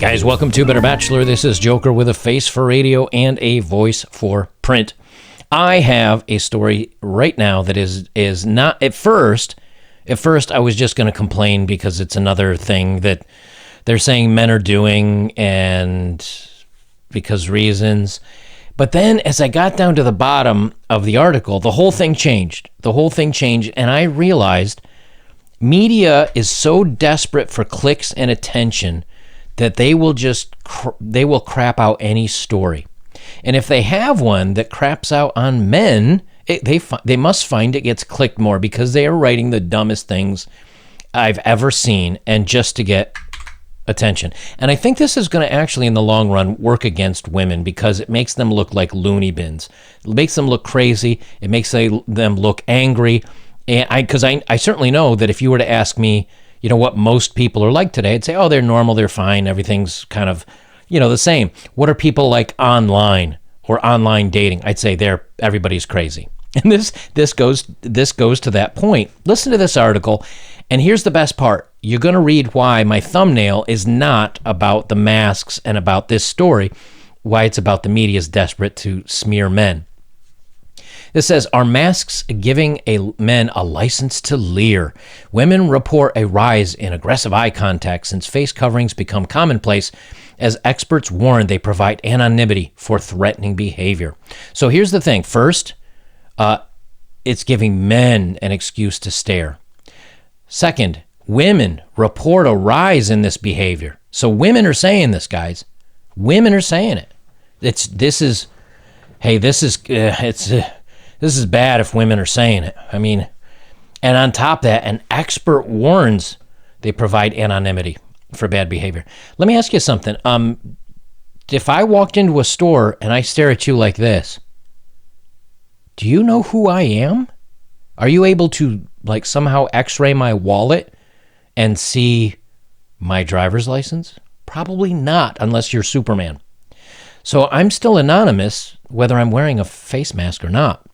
Guys, welcome to Better Bachelor. This is Joker with a face for radio and a voice for print. I have a story right now that is not, at first I was just going to complain because it's another thing that they're saying men are doing and because reasons. But then as I got down to the bottom of the article, the whole thing changed. And I realized media is so desperate for clicks and attention that they will crap out any story. And if they have one that craps out on men, they must find it gets clicked more because they are writing the dumbest things I've ever seen and just to get attention. And I think this is going to actually in the long run work against women because it makes them look like loony bins. It makes them look crazy. It makes them look angry. And I certainly know that if you were to ask me, you know, what most people are like today, I'd say, oh, they're normal, they're fine, everything's kind of, you know, the same. What are people like online or online dating? I'd say everybody's crazy. And this goes to that point. Listen to this article, and here's the best part. You're going to read why my thumbnail is not about the masks and about this story, why it's about the media's desperate to smear men. This says, are masks giving men a license to leer? Women report a rise in aggressive eye contact since face coverings become commonplace as experts warn they provide anonymity for threatening behavior. So here's the thing. First, it's giving men an excuse to stare. Second, women report a rise in this behavior. So women are saying this, guys. Women are saying it. This is bad if women are saying it. I mean, and on top of that, an expert warns they provide anonymity for bad behavior. Let me ask you something. If I walked into a store and I stare at you like this, do you know who I am? Are you able to like somehow x-ray my wallet and see my driver's license? Probably not, unless you're Superman. So I'm still anonymous whether I'm wearing a face mask or not.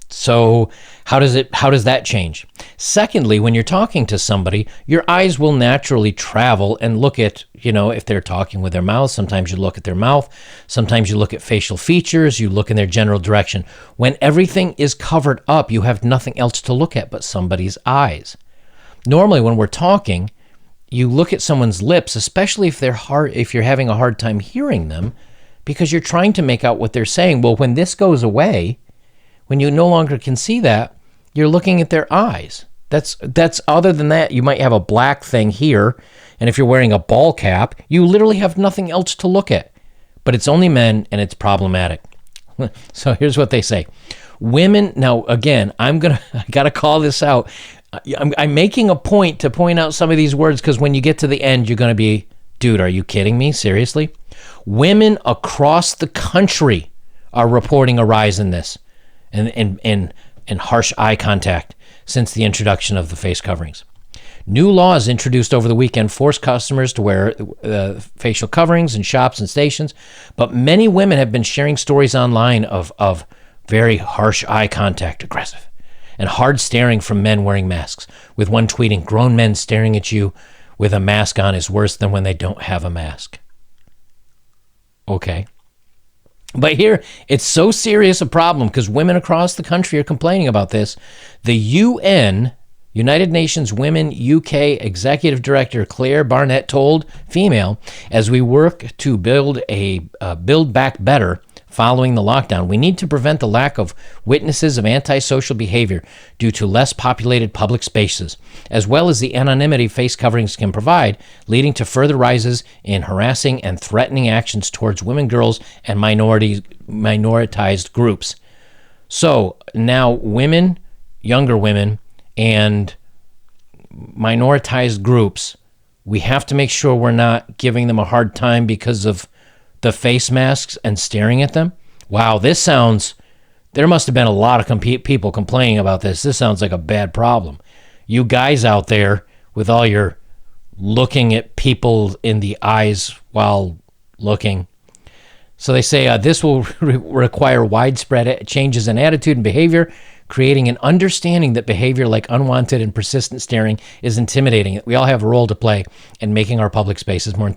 So how does that change? Secondly, when you're talking to somebody, your eyes will naturally travel and look at, you know, if they're talking with their mouth, sometimes you look at their mouth, sometimes you look at facial features, you look in their general direction. When everything is covered up, you have nothing else to look at but somebody's eyes. Normally when we're talking, you look at someone's lips, especially if you're having a hard time hearing them, because you're trying to make out what they're saying. Well, when this goes away, when you no longer can see that, you're looking at their eyes. That's other than that, you might have a black thing here, and if you're wearing a ball cap, you literally have nothing else to look at. But it's only men, and it's problematic. So here's what they say. Women, now again, I got to call this out. I'm making a point to point out some of these words because when you get to the end, you're going to be, dude, are you kidding me? Seriously? Women across the country are reporting a rise in this. And harsh eye contact since the introduction of the face coverings. New laws introduced over the weekend force customers to wear facial coverings in shops and stations, but many women have been sharing stories online of very harsh eye contact, aggressive, and hard staring from men wearing masks, with one tweeting, grown men staring at you with a mask on is worse than when they don't have a mask. Okay. But here, it's so serious a problem because women across the country are complaining about this. The UN, United Nations Women UK Executive Director Claire Barnett told Female, as we work to build back better following the lockdown, we need to prevent the lack of witnesses of antisocial behavior due to less populated public spaces, as well as the anonymity face coverings can provide, leading to further rises in harassing and threatening actions towards women, girls, and minoritized groups. So now women, younger women, and minoritized groups, we have to make sure we're not giving them a hard time because of the face masks and staring at them. Wow, there must have been a lot of people complaining about this. This sounds like a bad problem. You guys out there with all your looking at people in the eyes while looking, So they say this will require widespread changes in attitude and behavior, creating an understanding that behavior like unwanted and persistent staring is intimidating. We all have a role to play in making our public spaces more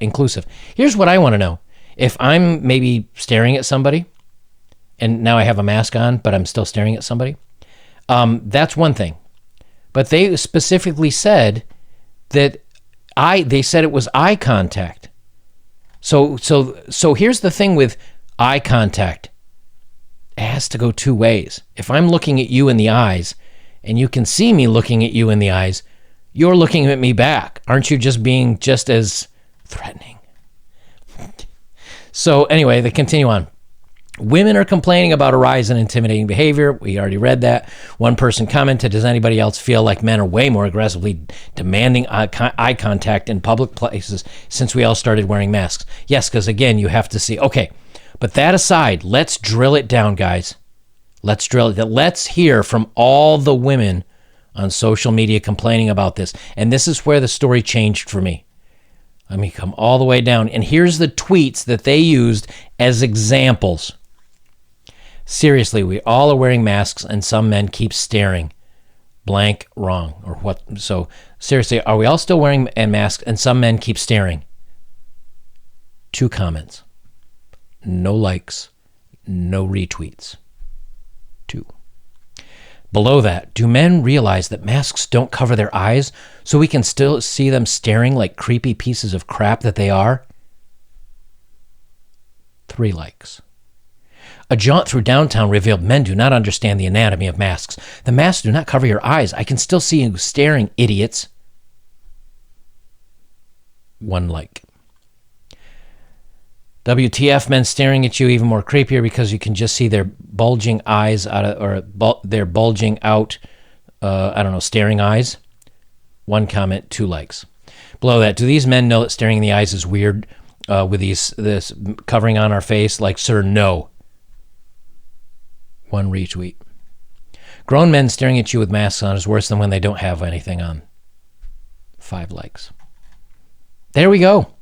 inclusive. Here's what I want to know. If I'm maybe staring at somebody, and now I have a mask on, but I'm still staring at somebody, that's one thing. But they specifically said that they said it was eye contact. So here's the thing with eye contact. It has to go two ways. If I'm looking at you in the eyes and you can see me looking at you in the eyes, you're looking at me back. Aren't you just being just as threatening? So anyway, they continue on. Women are complaining about a rise in intimidating behavior. We already read that. One person commented, does anybody else feel like men are way more aggressively demanding eye contact in public places since we all started wearing masks? Yes, because again, you have to see. Okay, but that aside, let's drill it down, guys. Let's drill it. Let's hear from all the women on social media complaining about this. And this is where the story changed for me. Let me come all the way down. And here's the tweets that they used as examples. Seriously, we all are wearing masks and some men keep staring. Blank wrong. Or what? So seriously, are we all still wearing masks and some men keep staring? 2 comments. No likes, no retweets. 2. Below that, do men realize that masks don't cover their eyes so we can still see them staring like creepy pieces of crap that they are? 3 likes. A jaunt through downtown revealed men do not understand the anatomy of masks. The masks do not cover your eyes. I can still see you staring, idiots. 1 like. WTF, men staring at you even more creepier because you can just see their bulging eyes their bulging out, staring eyes. 1 comment, 2 likes. Below that, do these men know that staring in the eyes is weird with this covering on our face? Like, sir, no. 1 retweet. Grown men staring at you with masks on is worse than when they don't have anything on. 5 likes. There we go.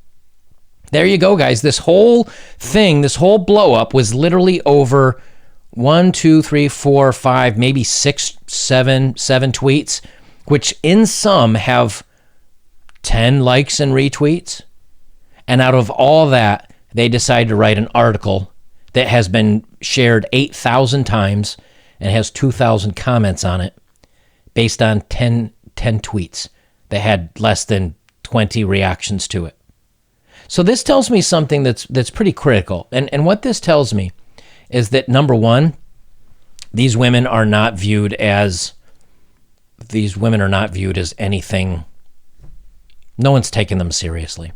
There you go, guys. This whole thing, this whole blow up was literally over 1, 2, 3, 4, 5, maybe 6, 7 tweets, which in some have 10 likes and retweets. And out of all that, they decided to write an article that has been shared 8,000 times and has 2,000 comments on it based on 10 tweets that had less than 20 reactions to it. So this tells me something that's pretty critical. And what this tells me is that, number one, these women are not viewed as anything. No one's taking them seriously.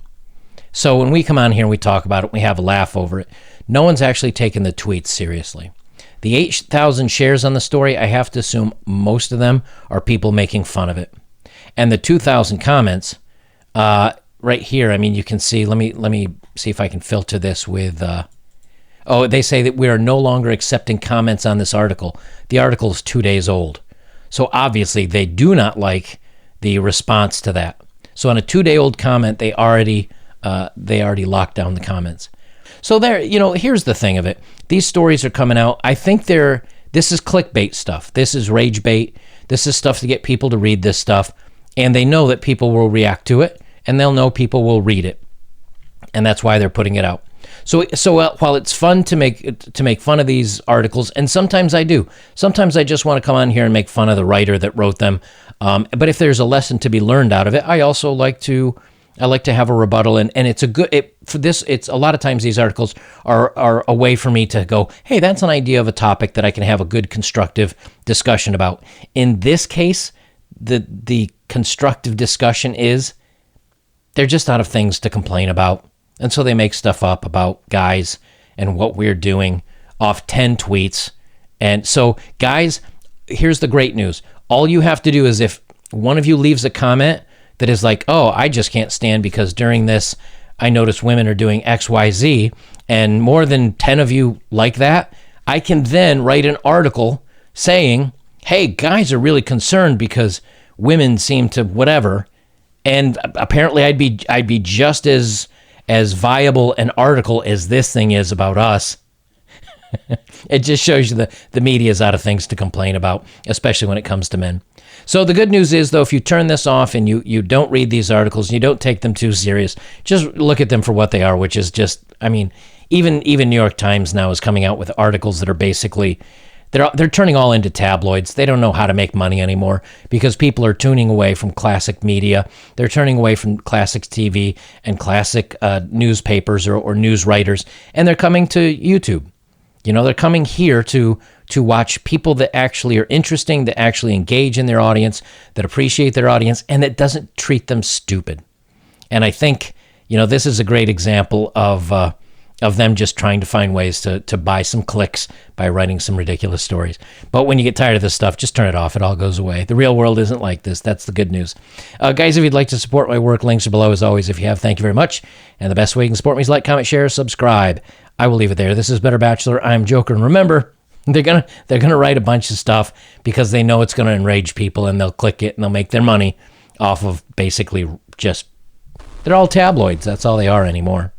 So when we come on here and we talk about it, we have a laugh over it. No one's actually taking the tweets seriously. The 8,000 shares on the story, I have to assume most of them are people making fun of it. And the 2,000 comments, right here, I mean, you can see, let me see if I can filter this with, they say that we are no longer accepting comments on this article. The article is 2 days old. So obviously they do not like the response to that. So on a 2-day-old comment, they already locked down the comments. So there, here's the thing of it. These stories are coming out. I think this is clickbait stuff. This is rage bait. This is stuff to get people to read this stuff. And they know that people will react to it, and they'll know people will read it. And that's why they're putting it out. So while it's fun to make fun of these articles, and sometimes I do. Sometimes I just want to come on here and make fun of the writer that wrote them. But if there's a lesson to be learned out of it, I also like to have a rebuttal, and it's it's a lot of times these articles are a way for me to go, hey, that's an idea of a topic that I can have a good constructive discussion about. In this case, the constructive discussion is they're just out of things to complain about, and so they make stuff up about guys and what we're doing off 10 tweets. And so, guys, here's the great news. All you have to do is, if one of you leaves a comment that is like, oh, I just can't stand because during this, I noticed women are doing X, Y, Z, and more than 10 of you like that, I can then write an article saying, hey, guys are really concerned because women seem to whatever, and apparently I'd be just as as viable an article as this thing is about us. It just shows you the media is out of things to complain about, especially when it comes to men. So the good news is, though, if you turn this off and you don't read these articles and you don't take them too serious, just look at them for what they are, which is just, I mean, even New York Times now is coming out with articles that are basically, they're turning all into tabloids. They don't know how to make money anymore because people are tuning away from classic media. They're turning away from classic TV and classic newspapers or news writers, and they're coming to YouTube. You know, they're coming here to watch people that actually are interesting, that actually engage in their audience, that appreciate their audience, and that doesn't treat them stupid. And I think, you know, this is a great example of them just trying to find ways to buy some clicks by writing some ridiculous stories. But when you get tired of this stuff, just turn it off. It all goes away. The real world isn't like this. That's the good news. Guys, if you'd like to support my work, links are below as always. If you have, thank you very much. And the best way you can support me is like, comment, share, subscribe. I will leave it there. This is Better Bachelor. I'm Joker. And remember, they're gonna write a bunch of stuff because they know it's gonna enrage people, and they'll click it and they'll make their money off of basically just, they're all tabloids. That's all they are anymore.